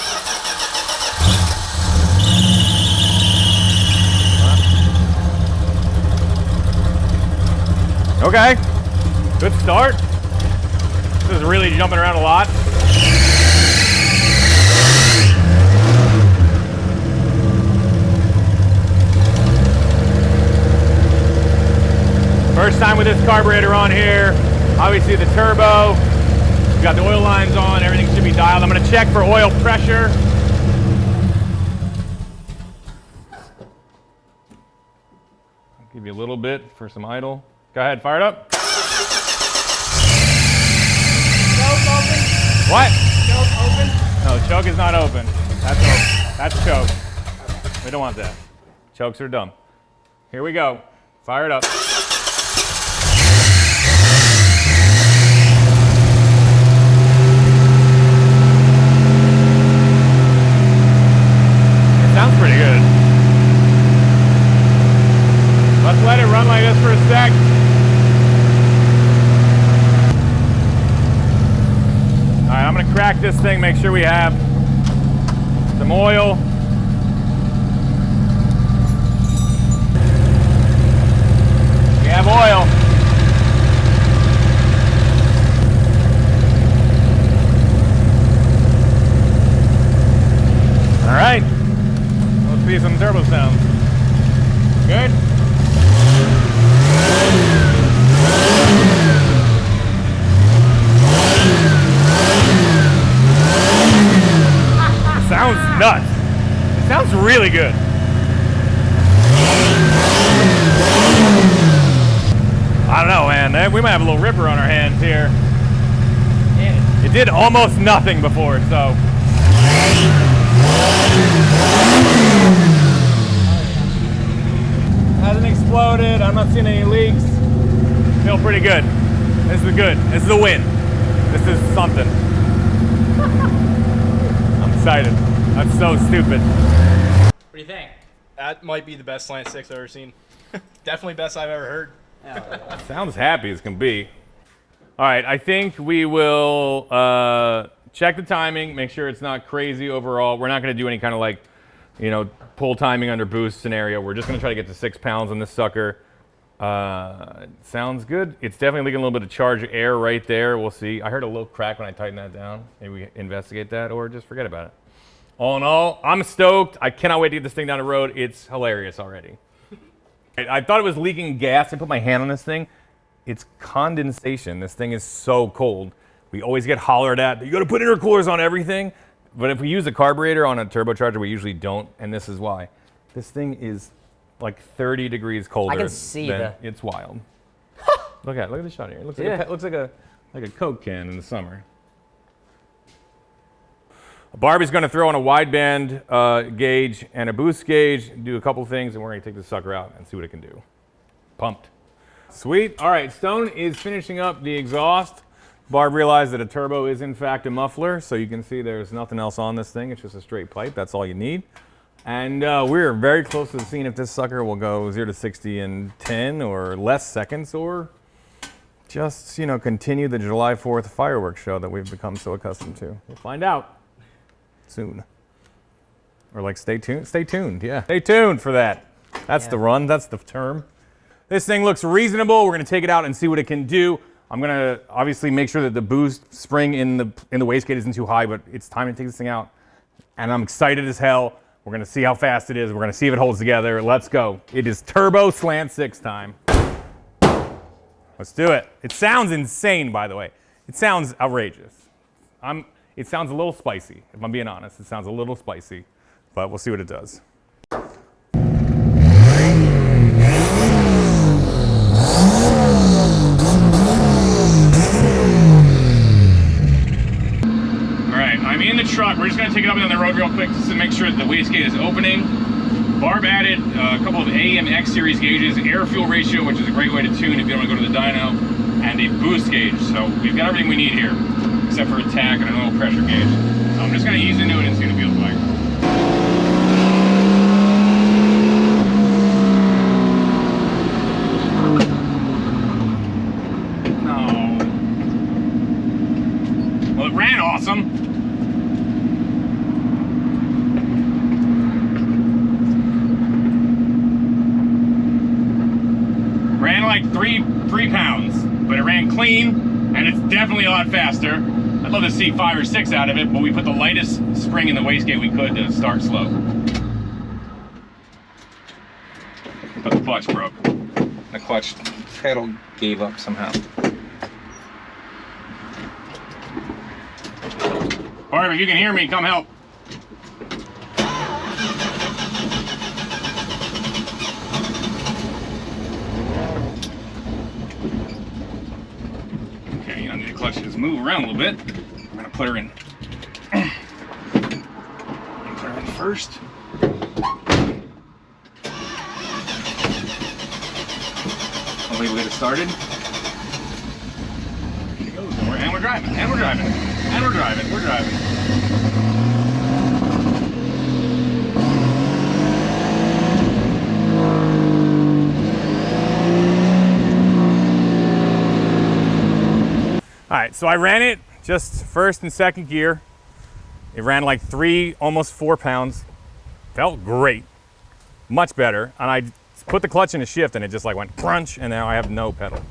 Okay, good start. This is really jumping around a lot. First time with this carburetor on here. Obviously the turbo. We've got the oil lines on, everything should be dialed. I'm gonna check for oil pressure. I'll give you a little bit for some idle. Go ahead, fire it up. Choke open. What? Choke open. No, choke is not open. That's open. That's choke. We don't want that. Chokes are dumb. Here we go. Fire it up. It sounds pretty good. Let's let it run like this for a sec. All right, I'm gonna crack this thing, make sure we have some oil. We have oil. All right, let's see some turbo sounds. Good? Sounds nuts. It sounds really good. I don't know, man. We might have a little ripper on our hands here. It did almost nothing before, so. Hasn't exploded. I'm not seeing any leaks. Feel pretty good. This is good. This is a win. This is something. I'm excited. That's so stupid. What do you think? That might be the best slant six I've ever seen. Definitely best I've ever heard. Sounds happy as can be. All right, I think we will check the timing, make sure it's not crazy overall. We're not going to do any kind of like, pull timing under boost scenario. We're just going to try to get to 6 pounds on this sucker. Sounds good. It's definitely leaking a little bit of charged air right there. We'll see. I heard a little crack when I tightened that down. Maybe we investigate that or just forget about it. All in all, I'm stoked. I cannot wait to get this thing down the road. It's hilarious already. I thought it was leaking gas. I put my hand on this thing. It's condensation. This thing is so cold. We always get hollered at. You got to put intercoolers on everything. But if we use a carburetor on a turbocharger, we usually don't. And this is why. This thing is like 30 degrees colder. I can see the. It's wild. Look at the shot here. It looks like a Coke can in the summer. Barbie's going to throw on a wideband gauge and a boost gauge, do a couple things, and we're going to take this sucker out and see what it can do. Pumped. Sweet. All right, Stone is finishing up the exhaust. Barb realized that a turbo is in fact a muffler, so you can see there's nothing else on this thing. It's just a straight pipe. That's all you need. And we're very close to seeing if this sucker will go 0 to 60 in 10 or less seconds, or just, continue the July 4th fireworks show that we've become so accustomed to. We'll find out soon. Or like stay tuned. Stay tuned, yeah. Stay tuned for that. That's the run, that's the term. This thing looks reasonable. We're gonna take it out and see what it can do. I'm gonna obviously make sure that the boost spring in the wastegate isn't too high, but it's time to take this thing out. And I'm excited as hell. We're gonna see how fast it is. We're gonna see if it holds together. Let's go. It is turbo slant 6 time. Let's do it. It sounds insane, by the way. It sounds outrageous. It sounds a little spicy, if I'm being honest. It sounds a little spicy, but we'll see what it does. All right, I'm in the truck. We're just gonna take it up and down the road real quick just to make sure that the wastegate is opening. Barb added a couple of AM X series gauges, air fuel ratio, which is a great way to tune if you don't want to go to the dyno, and a boost gauge. So we've got everything we need here, except for a tach and an oil pressure gauge. So I'm just going to ease into it and see what it feels like. No. Well, it ran awesome. Ran like three pounds, but it ran clean, and it's definitely a lot faster. I'd love to see 5 or 6 out of it, but we put the lightest spring in the wastegate we could to start slow. But the clutch broke. The clutch pedal gave up somehow. Barb, if you can hear me, come help. Okay, you know, the clutch just move around a little bit. I'm gonna put her in. Put her in first. Hopefully we'll get it started. There she goes. And we're driving. And we're driving. And we're driving. We're driving. All right, so I ran it just first and second gear. It ran like 3, almost 4 pounds. Felt great, much better. And I put the clutch in a shift and it just like went crunch, and now I have no pedal.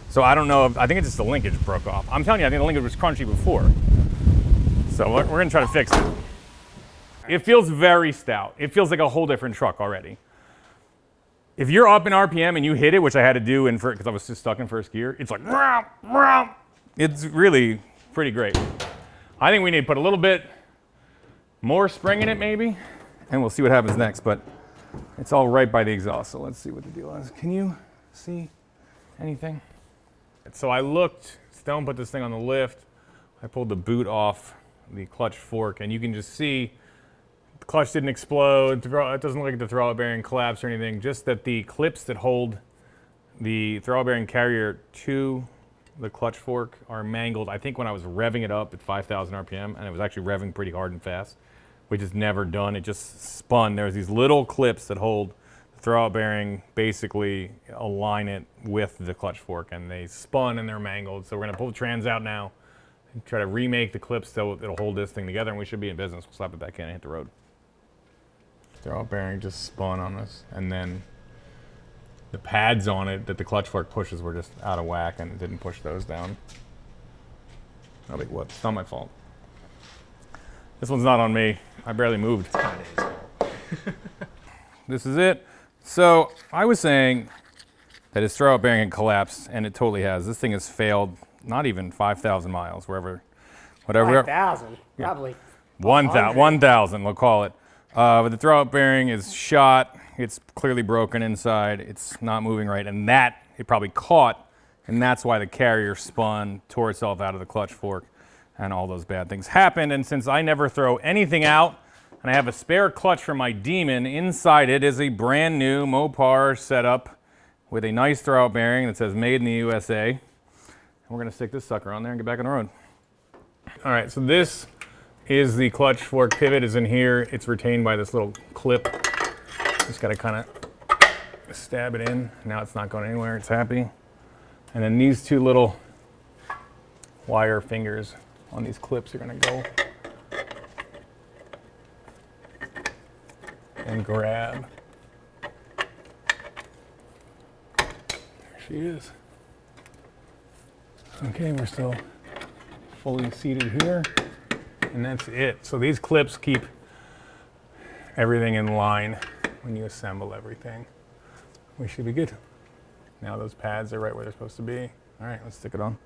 So I don't know, I think it's just the linkage broke off. I'm telling you, I think the linkage was crunchy before. So we're gonna try to fix it. It feels very stout. It feels like a whole different truck already. If you're up in RPM and you hit it, which I had to do because I was just stuck in first gear, it's like, rawr, rawr. It's really pretty great. I think we need to put a little bit more spring in it maybe, and we'll see what happens next, but it's all right by the exhaust, so let's see what the deal is. Can you see anything? So I looked, Stone put this thing on the lift, I pulled the boot off the clutch fork, and you can just see the clutch didn't explode, it doesn't look like the throttle bearing collapsed or anything, just that the clips that hold the throttle bearing carrier to the clutch fork are mangled. I think when I was revving it up at 5,000 RPM, and it was actually revving pretty hard and fast, which is never done. It just spun. There's these little clips that hold the throttle bearing, basically align it with the clutch fork, and they spun and they're mangled. So we're gonna pull the trans out now and try to remake the clips so it'll hold this thing together, and we should be in business. We'll slap it back in and hit the road. Throttle bearing just spun on us, and then the pads on it that the clutch fork pushes were just out of whack, and it didn't push those down. Oh, wait, what? It's not my fault. This one's not on me. I barely moved. This is it. So I was saying that his throttle bearing had collapsed, and it totally has. This thing has failed not even 5,000 miles, whatever. 5,000, probably. 1,000, we'll call it. But the throttle bearing is shot. It's clearly broken inside. It's not moving right, and that it probably caught, and that's why the carrier spun, tore itself out of the clutch fork, and all those bad things happened. And since I never throw anything out, and I have a spare clutch for my Demon, inside it is a brand new Mopar setup with a nice throttle bearing that says "Made in the USA." And we're gonna stick this sucker on there and get back on the road. All right, so this is the clutch fork pivot is in here. It's retained by this little clip. Just gotta kind of stab it in. Now it's not going anywhere, it's happy. And then these two little wire fingers on these clips are gonna go and grab. There she is. Okay, we're still fully seated here, and that's it. So these clips keep everything in line when you assemble everything. We should be good. Now those pads are right where they're supposed to be. All right, let's stick it on.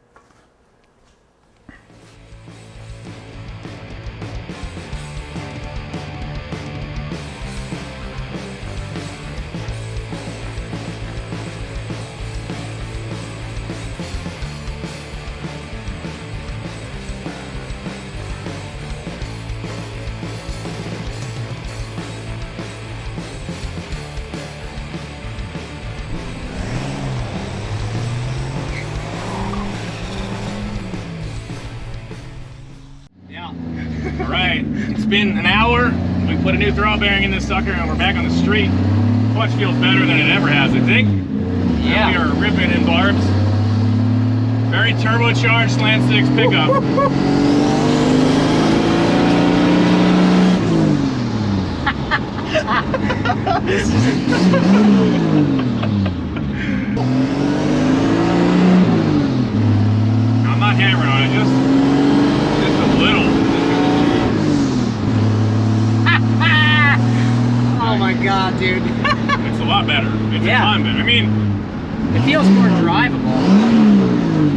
been an hour. We put a new throttle bearing in this sucker and we're back on the street. Clutch feels better than it ever has, I think. Yeah. We are ripping in barbs. Very turbocharged slant 6 pickup. I'm not hammering on it, just a little. Oh my god, dude. It's a lot better. It's Yeah. a ton better. I mean, It feels more drivable.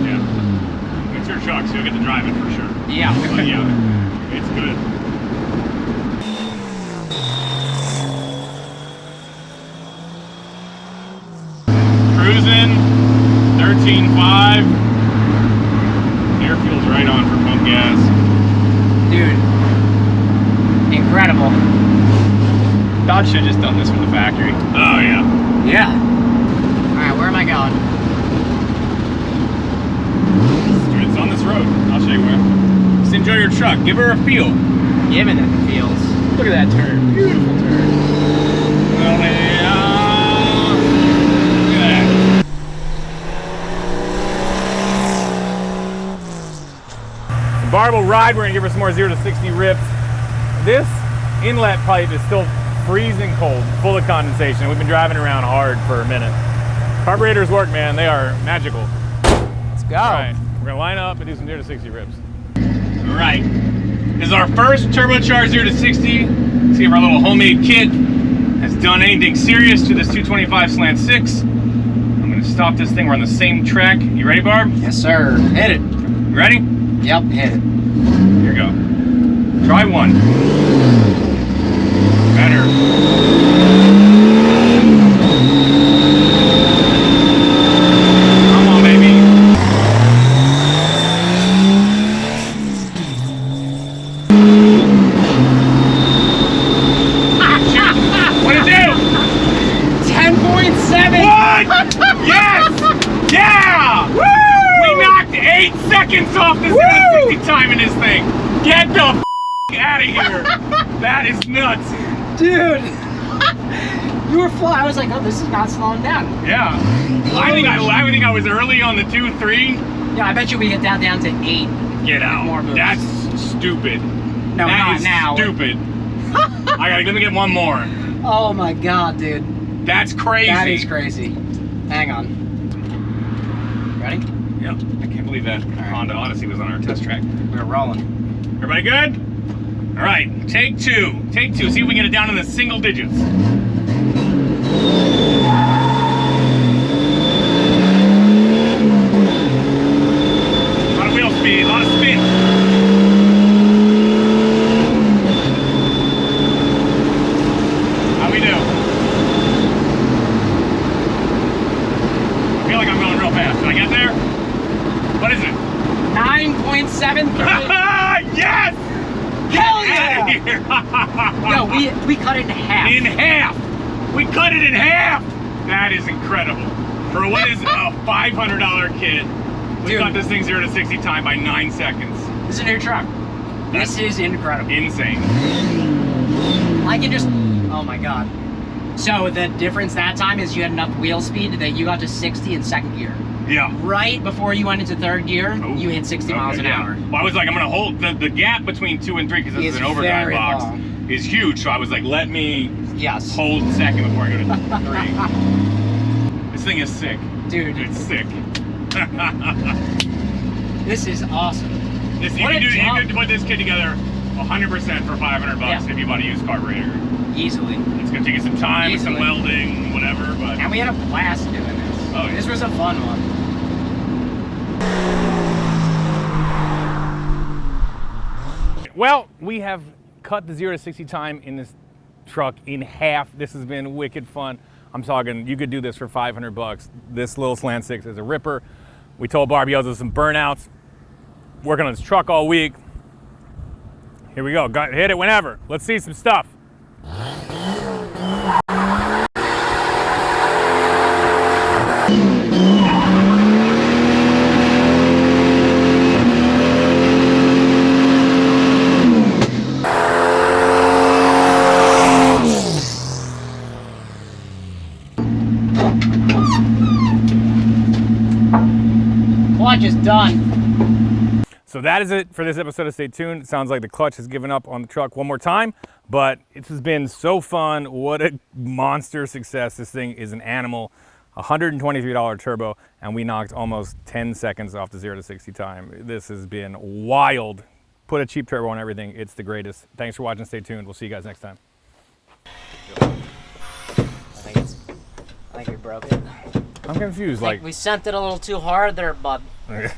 yeah. It's your truck, so you'll get to drive it for sure. Yeah. But yeah, it's good. Cruising, 13.5. Air feels right on for pump gas. Dude. Incredible. Dodge should have just done this from the factory. Oh yeah. Yeah. Alright, where am I going? It's on this road. I'll show you where. Just enjoy your truck. Give her a feel. Giving it the feels. Look at that turn. Beautiful turn. Look at that. Barb will ride. We're gonna give her some more 0 to 60 rips. This inlet pipe is still freezing cold, full of condensation. We've been driving around hard for a minute. Carburetors work, man. They are magical. Let's go. All right, we're gonna line up and do some 0 to 60 rips. All right, this is our first turbocharged 0 to 60. See if our little homemade kit has done anything serious to this 225 slant 6. I'm gonna stop this thing. We're on the same track. You ready, Barb? Yes, sir. Hit it. You ready? Yep, hit it. Here you go. Try one. Better. Come on, baby. What'd it do? 10.7! What? Yes! Yeah! Woo! We knocked 8 seconds off the 0 to 60 time in this thing. Get the out of here. That is nuts. Dude! You were flying. I was like, oh, this is not slowing down. Yeah. I think I was early on the 2-3. Yeah, I bet you we get that down to 8. Get out. More boosts. That's stupid. No, That not is now. stupid. Let me get one more. Oh my god, dude. That's crazy. That is crazy. Hang on. Ready? Yep. I can't believe that Honda Odyssey was on our test track. We're rolling. Everybody good? All right, take two. Take two. See if we can get it down in the single digits. A lot of wheel speed, a lot of spin. How we do? I feel like I'm going real fast. Did I get there? What is it? 9.73. Yes! Hell Get yeah! out of here! No, we cut it in half. In half! We cut it in half! That is incredible. For what is a $500 kit, we Dude. cut this thing 0 to 60 time by 9 seconds. This is a new truck. This is incredible. Insane. I can just, oh my god. So the difference that time is you had enough wheel speed that you got to 60 in second gear. Yeah. Right before you went into third gear, Oh, you hit 60 miles an yeah. hour. Well, I was like, I'm gonna hold the gap between 2 and 3 because this is Is an overdrive very box. long. Is huge. So I was like, let me Yes. hold second before I go to 3. This thing is sick. Dude, It's sick. this is awesome. This, you What a could jump. put this kit together 100% for $500 Yeah. if you bought a used carburetor. Easily. It's gonna take you some time, Easily. some welding, whatever, but And we had a blast doing this. Oh, yeah. This was a fun one. well, we have cut the 0 to 60 time in this truck in half. This has been wicked fun. I'm talking, you could do this for $500. This little Slant 6 is a ripper. We told Barbie there's some burnouts. Working on this truck all week. Here we go. Hit it whenever. Let's see some stuff. Clutch is done. So that is it for this episode of Stay Tuned. It sounds like the clutch has given up on the truck one more time, but it has been so fun. What a monster success. This thing is an animal. $123 turbo, and we knocked almost 10 seconds off the 0 to 60 time. This has been wild. Put a cheap turbo on everything. It's the greatest. Thanks for watching. Stay tuned. We'll see you guys next time. I think we broke it. I'm confused. I think we sent it a little too hard there, bud. Like